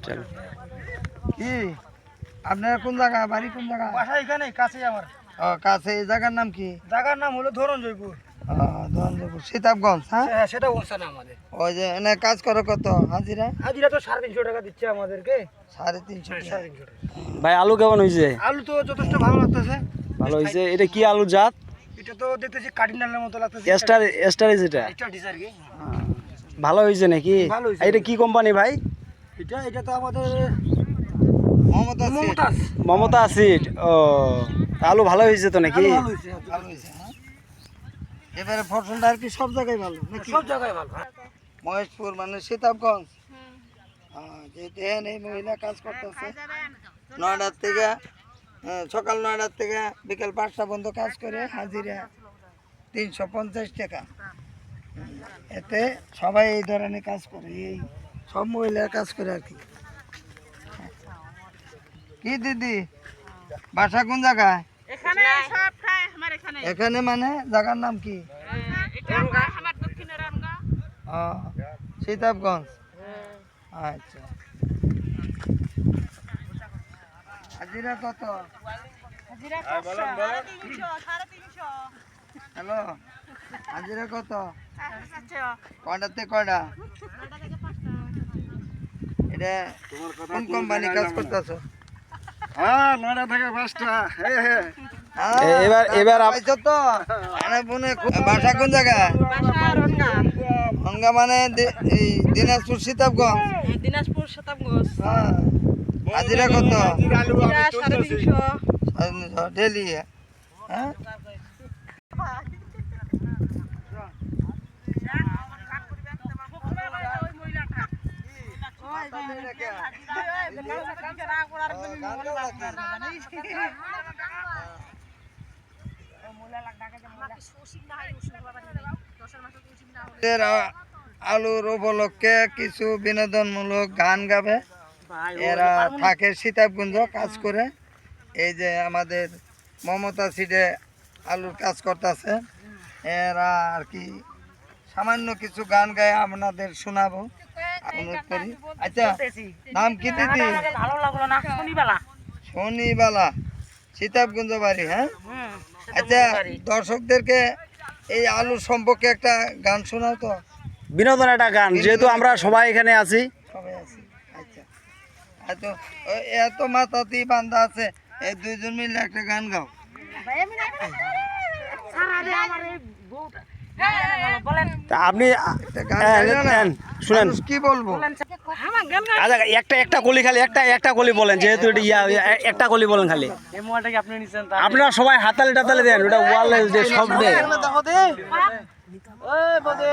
চলো। কি আপনারা কোন জায়গা, বাড়ি কোন জায়গা? বাসা এখানে কাছেই আমার। কাছে। এই জায়গার নাম কি? জায়গার নাম হলো ধরঞ্জয়পুর। ধরঞ্জয়পুর, সীতাবগঞ্জ। হ্যাঁ, হ্যাঁ, সেটা ওরসা না আমাদের। ওই যে এনে কাজ করো কত হাজিরা? হাজিরা তো 350 টাকা দিচ্ছে আমাদেরকে। 350 টাকা। 350 টাকা। ভাই আলু কেমন হয়েছে? আলু তো যথেষ্ট ভালো লাগতেছে। ভালো হয়েছে। এটা কি আলু জাত? এটা তো দেখতেছি কার্ডিনালের মতো লাগতেছে। এস্টারিজ এটা। এটা ডিজার কি? ভালো হয়েছে নাকি? ভালো হয়েছে। এটা কি কোম্পানি ভাই? এটা তো আমাদের মমতা মমতা সিড। ও, আলু ভালো হয়েছে তো নাকি? ভালো হয়েছে। ভালো হয়েছে। হ্যাঁ, এবারে ফসলটা আর কি সব জায়গায় ভালো নাকি? সব জায়গায় ভালো। মহেশপুর মানে সীতাবগঞ্জ। যে দেখেন এই মহিলা কাজ করতেছে 9টার থেকে, সকাল 9টার থেকে বিকাল 5টা পর্যন্ত কাজ করে, হাজিরা 350 টাকা। এতে সবাই এই ধরনের কাজ করে, এই সব মহিলার কাজ করে আর কি। কি দিদি, বাসা কোন জায়গায়? এখানে সব খায় আমার এখানে। এখানে মানে জায়গার নাম কি? এটা আমার দক্ষিণের রামগাঁও। সীতাবগঞ্জ। আচ্ছা, হাজিরা কত? হাজিরা 350। হ্যালো, হাজিরা কত? 450। কয়টা থেকে কয়টা? এটা কোন কোম্পানি কাজ করতেছ? হ্যাঁ, 9টা থেকে 5টা। এবার পাইছো তো? বাসা কোন জায়গায়? বাসা রঙ্গা। অঙ্গা মানে এই দিনাজপুর সীতাবগঞ্জ। দিনাজপুর শতাবগঞ্জ। হ্যাঁ, হাজিরা কত? হাজিরা 350। ডেলি। হ্যাঁ, আলুর উপলক্ষে কিছু বিনোদনমূলক গান গাবে। এরা থাকে সীতাবগঞ্জ, কাজ করে। এই যে আমাদের মমতা সিডে আলুর কাজ করতেছে, এরা আর কি সামান্য কিছু গান গায়ে আপনাদের শোনাবো, অনুরোধ করি। আচ্ছা, নাম কি দিদি? ভালো লাগলো না শনিবেলা। শনিবালা, সীতাবগঞ্জ বাড়ি। হ্যাঁ, আচ্ছা, দর্শকদেরকে এই আলু সম্পর্কে একটা গান শোনাও তো। বিনোদন একটা গান, যেহেতু আমরা সবাই এখানে আছি। সবাই আছি। আচ্ছা, এত মাথাতেই বান্ধা আছে, এই দুইজন মিলে একটা গান গাও। তা আপনি একটা গান গাইলো না? শুনেন, মানুষ কি বলবো? আচ্ছা একটা কলি খালি, একটা কলি বলেন, যেহেতু এটা একটা কলি বলেন খালি। এই মোবাইলটা কি আপনি নিছেন? আপনারা সবাই হাতালে টাতালে দেন, ওটা ওয়ালে যে সব দেয়। আচ্ছা, লোকজন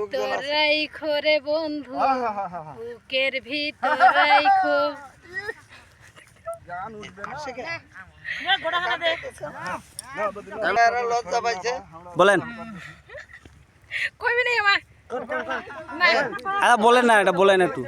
ভিতর আছে। রাইখো রে বন্ধু, বুকের ভিতর রাইখো। আসে কে? এরা লজ্জা পাইছে। বলেন, কইবি নাই আমার। আচ্ছা বলেন না, এটা বলেন একটু।